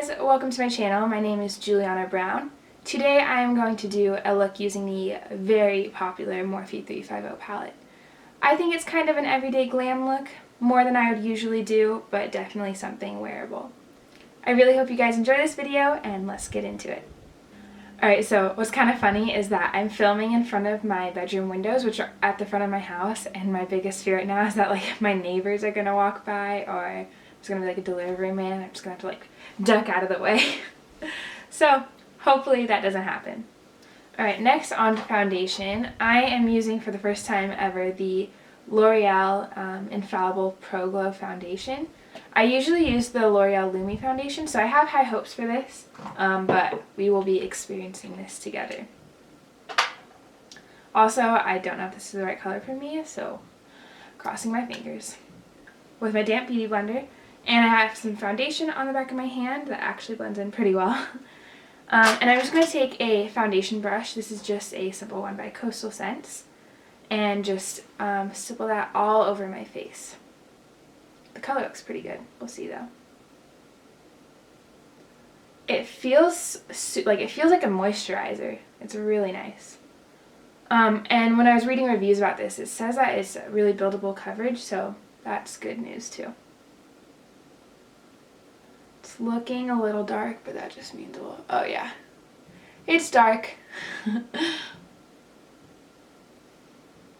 guys, welcome to my channel. My name is Juliana Brown. Today I am going to do a look using the very popular Morphe 350 palette. I think it's kind of an everyday glam look, more than I would usually do, but definitely something wearable. I really hope you guys enjoy this video, and let's get into it. Alright, so what's kind of funny is that I'm filming in front of my bedroom windows, which are at the front of my house, and my biggest fear right now is that my neighbors are going to walk by, or there's going to be a delivery man. I'm just going to have to duck out of the way. So hopefully that doesn't happen. Alright, next on to foundation. I am using for the first time ever the L'Oreal Infallible Pro Glow foundation. I usually use the L'Oreal Lumi foundation, so I have high hopes for this, but we will be experiencing this together. Also, I don't know if this is the right color for me, so crossing my fingers. With my damp beauty blender, and I have some foundation on the back of my hand that actually blends in pretty well. And I'm just going to take a foundation brush. This is just a simple one by Coastal Scents, and just stipple that all over my face. The color looks pretty good. We'll see though. It feels like a moisturizer. It's really nice. And when I was reading reviews about this, it says that it's really buildable coverage, so that's good news too. It's looking a little dark, but that just means a little. Oh yeah, it's dark.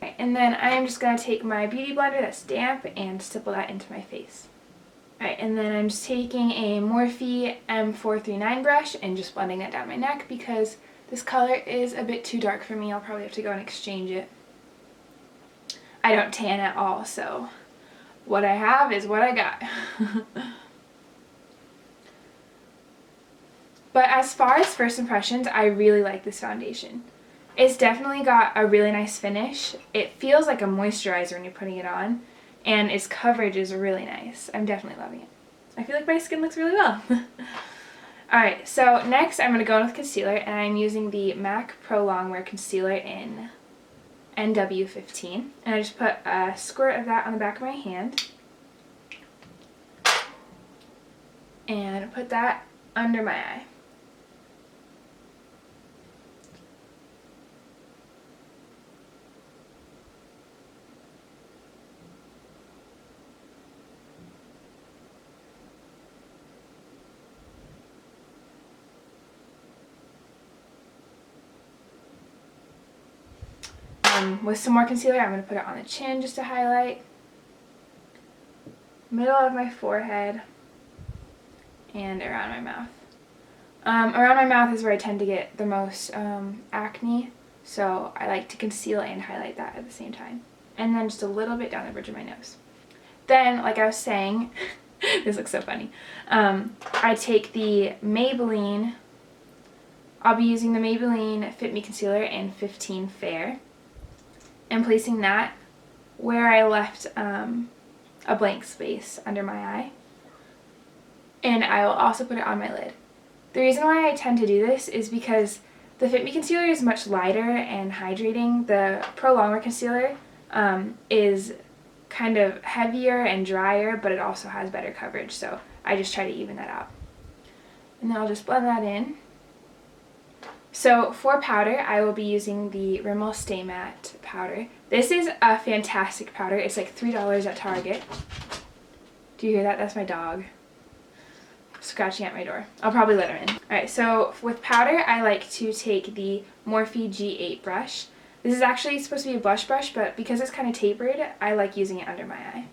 And then I am just going to take my beauty blender that's damp and stipple that into my face. Alright, and then I'm just taking a Morphe M439 brush and just blending that down my neck because this color is a bit too dark for me. I'll probably have to go and exchange it. I don't tan at all, so what I have is what I got. But as far as first impressions, I really like this foundation. It's definitely got a really nice finish. It feels like a moisturizer when you're putting it on, and its coverage is really nice. I'm definitely loving it. I feel like my skin looks really well. Alright, so next I'm going to go in with concealer, and I'm using the MAC Pro Longwear Concealer in NW15. And I just put a squirt of that on the back of my hand, and put that under my eye. With some more concealer, I'm going to put it on the chin just to highlight, middle of my forehead, and around my mouth. Around my mouth is where I tend to get the most acne, so I like to conceal and highlight that at the same time. And then just a little bit down the bridge of my nose. Then, like I was saying, this looks so funny, I take the Maybelline, I'll be using the Maybelline Fit Me Concealer in 15 Fair, and placing that where I left a blank space under my eye. And I will also put it on my lid. The reason why I tend to do this is because the Fit Me Concealer is much lighter and hydrating. The Pro Longwear Concealer is kind of heavier and drier, but it also has better coverage, so I just try to even that out. And then I'll just blend that in. So for powder, I will be using the Rimmel Stay Matte powder. This is a fantastic powder. It's like $3 at Target. Do you hear that? That's my dog scratching at my door. I'll probably let him in. Alright, so with powder, I like to take the Morphe G8 brush. This is actually supposed to be a blush brush, but because it's kind of tapered, I like using it under my eye.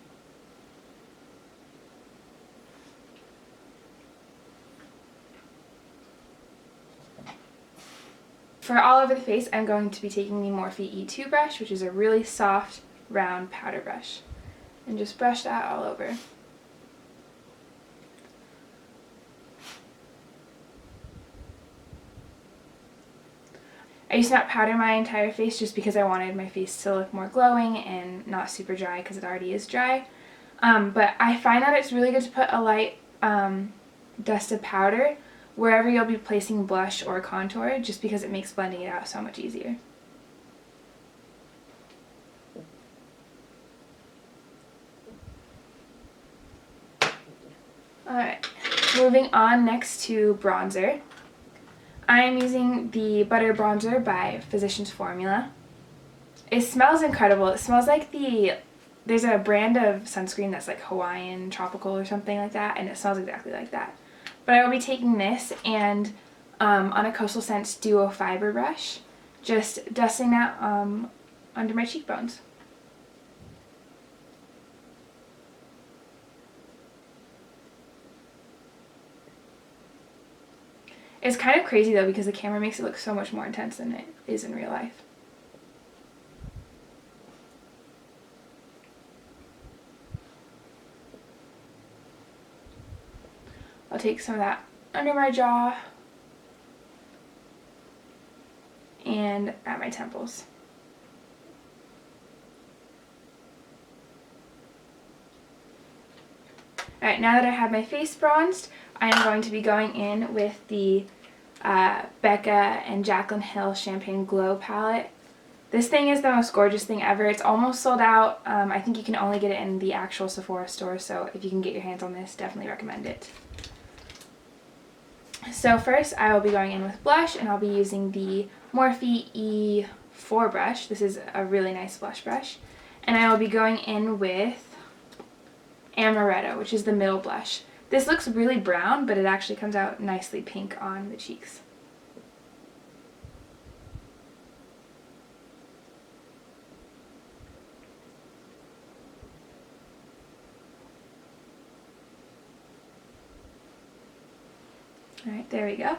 For all over the face, I'm going to be taking the Morphe E2 brush, which is a really soft, round powder brush. And just brush that all over. I used to not powder my entire face just because I wanted my face to look more glowing and not super dry because it already is dry. But I find that it's really good to put a light dust of powder wherever you'll be placing blush or contour, just because it makes blending it out so much easier. Alright, Moving on next to bronzer. I am using the Butter Bronzer by Physicians Formula. It smells incredible. It smells like there's a brand of sunscreen that's like Hawaiian tropical or something like that, and it smells exactly like that. But I will be taking this and on a Coastal Scents Duo Fiber brush, just dusting that under my cheekbones. It's kind of crazy though because the camera makes it look so much more intense than it is in real life. I'll take some of that under my jaw and at my temples. Alright, now that I have my face bronzed, I am going to be going in with the Becca and Jaclyn Hill Champagne Glow palette. This thing is the most gorgeous thing ever. It's almost sold out. I think you can only get it in the actual Sephora store, so if you can get your hands on this, definitely recommend it. So first I will be going in with blush, and I'll be using the Morphe E4 brush. This is a really nice blush brush. And I will be going in with Amaretto, which is the middle blush. This looks really brown, but it actually comes out nicely pink on the cheeks. Alright, there we go.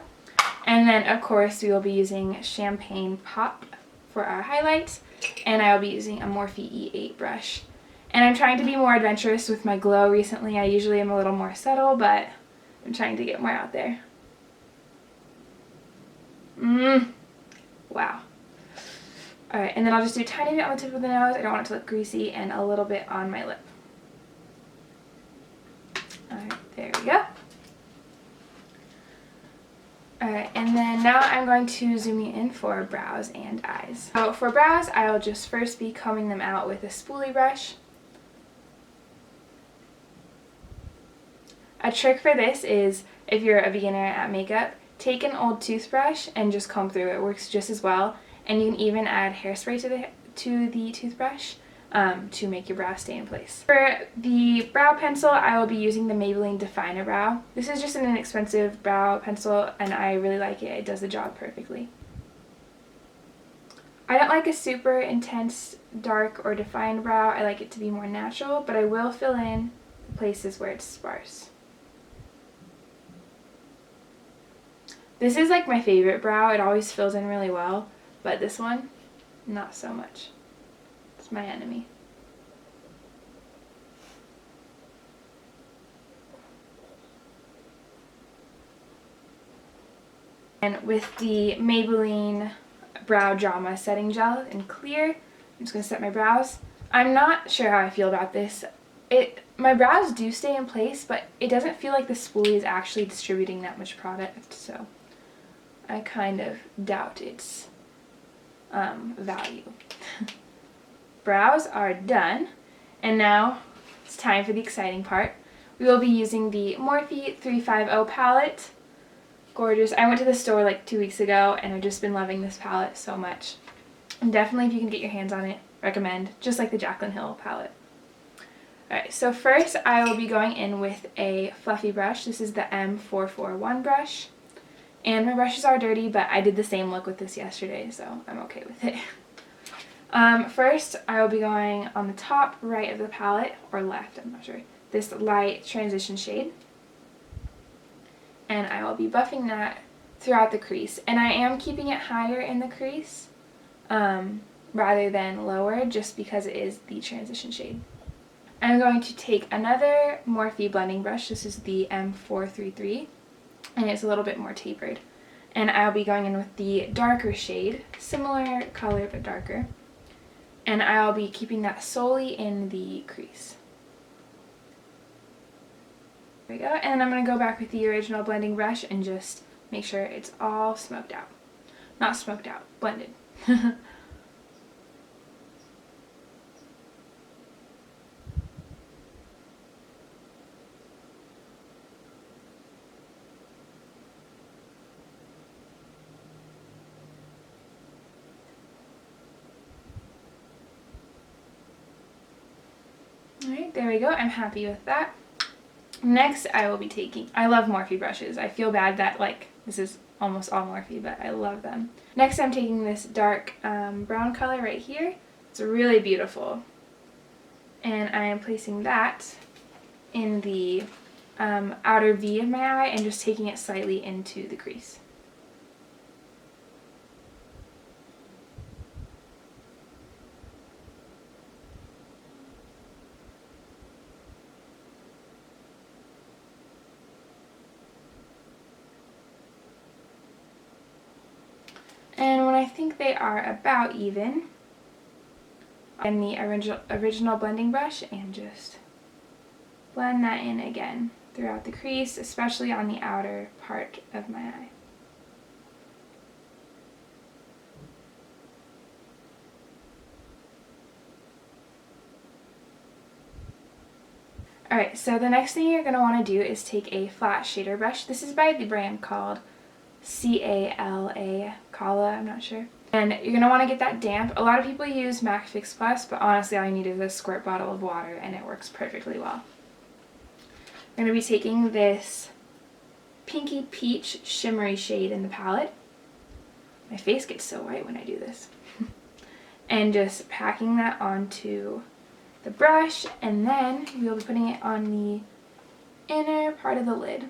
And then, of course, we will be using Champagne Pop for our highlights, and I will be using a Morphe E8 brush. And I'm trying to be more adventurous with my glow recently. I usually am a little more subtle, but I'm trying to get more out there. Wow. Alright, and then I'll just do a tiny bit on the tip of the nose. I don't want it to look greasy, and a little bit on my lip. Alright, there we go. Alright, and then now I'm going to zoom you in for brows and eyes. So for brows, I'll just first be combing them out with a spoolie brush. A trick for this is, if you're a beginner at makeup, take an old toothbrush and just comb through. It works just as well, and you can even add hairspray to the toothbrush to make your brow stay in place. For the brow pencil, I will be using the Maybelline Definer Brow. This is just an inexpensive brow pencil, and I really like it. It does the job perfectly. I don't like a super intense dark or defined brow. I like it to be more natural, but I will fill in the places where it's sparse. This is like my favorite brow. It always fills in really well, but this one, not so much. It's my enemy. And with the Maybelline Brow Drama Setting Gel in clear, I'm just going to set my brows. I'm not sure how I feel about this. My brows do stay in place, but it doesn't feel like the spoolie is actually distributing that much product, so I kind of doubt its value. Brows are done, and now it's time for the exciting part. We will be using the Morphe 350 palette. Gorgeous. I went to the store like 2 weeks ago, and I've just been loving this palette so much. And definitely, if you can get your hands on it, recommend, just like the Jaclyn Hill palette. Alright, so first I will be going in with a fluffy brush. This is the M441 brush. And my brushes are dirty, but I did the same look with this yesterday, so I'm okay with it. First, I will be going on the top right of the palette, or left, I'm not sure, this light transition shade. And I will be buffing that throughout the crease. And I am keeping it higher in the crease rather than lower, just because it is the transition shade. I'm going to take another Morphe blending brush. This is the M433, and it's a little bit more tapered. And I'll be going in with the darker shade, similar color but darker. And I'll be keeping that solely in the crease. There we go. And I'm going to go back with the original blending brush and just make sure it's all smoked out. Not smoked out, blended. Alright, there we go. I'm happy with that. Next, I will be taking, I love Morphe brushes. I feel bad that, like, this is almost all Morphe, but I love them. Next, I'm taking this dark brown color right here. It's really beautiful. And I am placing that in the outer V of my eye and just taking it slightly into the crease. And when I think they are about even, and the original blending brush and just blend that in again throughout the crease, especially on the outer part of my eye. Alright, so the next thing you're going to want to do is take a flat shader brush. This is by the brand called Kala, I'm not sure. And you're going to want to get that damp. A lot of people use MAC Fix Plus, but honestly all you need is a squirt bottle of water and it works perfectly well. I'm going to be taking this Pinky Peach shimmery shade in the palette. My face gets so white when I do this. And just packing that onto the brush, and then we'll be putting it on the inner part of the lid.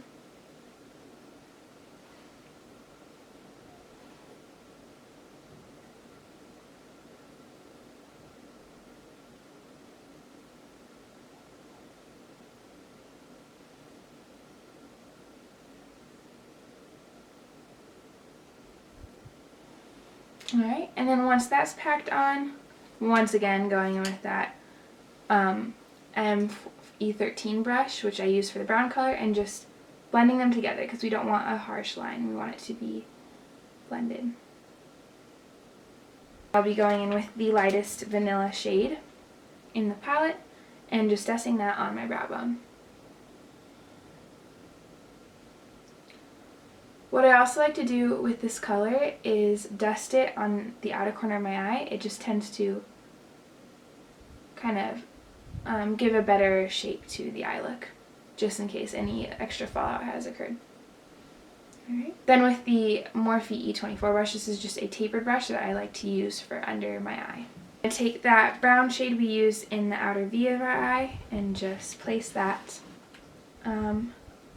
Alright, and then once that's packed on, once again going in with that E13 brush, which I use for the brown color, and just blending them together because we don't want a harsh line. We want it to be blended. I'll be going in with the lightest vanilla shade in the palette and just dusting that on my brow bone. What I also like to do with this color is dust it on the outer corner of my eye. It just tends to kind of give a better shape to the eye look, just in case any extra fallout has occurred. Alright. Then with the Morphe E24 brush, this is just a tapered brush that I like to use for under my eye. I take that brown shade we used in the outer V of our eye and just place that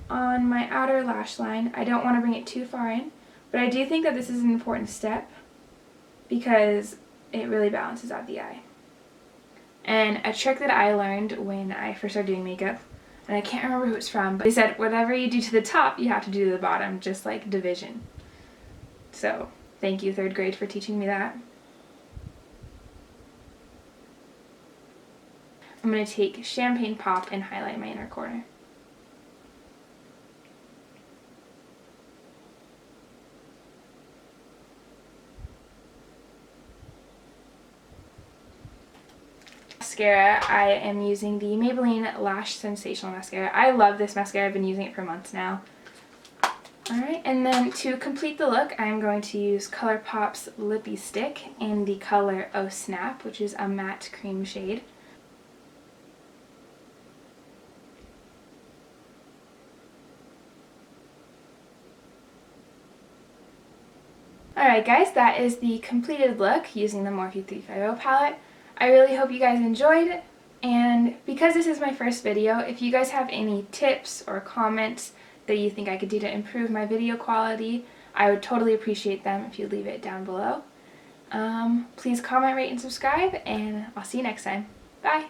on my outer lash line. I don't want to bring it too far in, but I do think that this is an important step because it really balances out the eye. And a trick that I learned when I first started doing makeup, and I can't remember who it's from, but they said whatever you do to the top, you have to do to the bottom, just like division. So thank you, 3rd grade, for teaching me that. I'm going to take Champagne Pop and highlight my inner corner. Mascara, I am using the Maybelline Lash Sensational Mascara. I love this mascara. I've been using it for months now. Alright, and then to complete the look, I'm going to use ColourPop's Lippy Stick in the color Oh Snap, which is a matte cream shade. Alright guys, that is the completed look using the Morphe 350 palette. I really hope you guys enjoyed it, and because this is my first video, if you guys have any tips or comments that you think I could do to improve my video quality, I would totally appreciate them if you leave it down below. Please comment, rate, and subscribe, and I'll see you next time. Bye!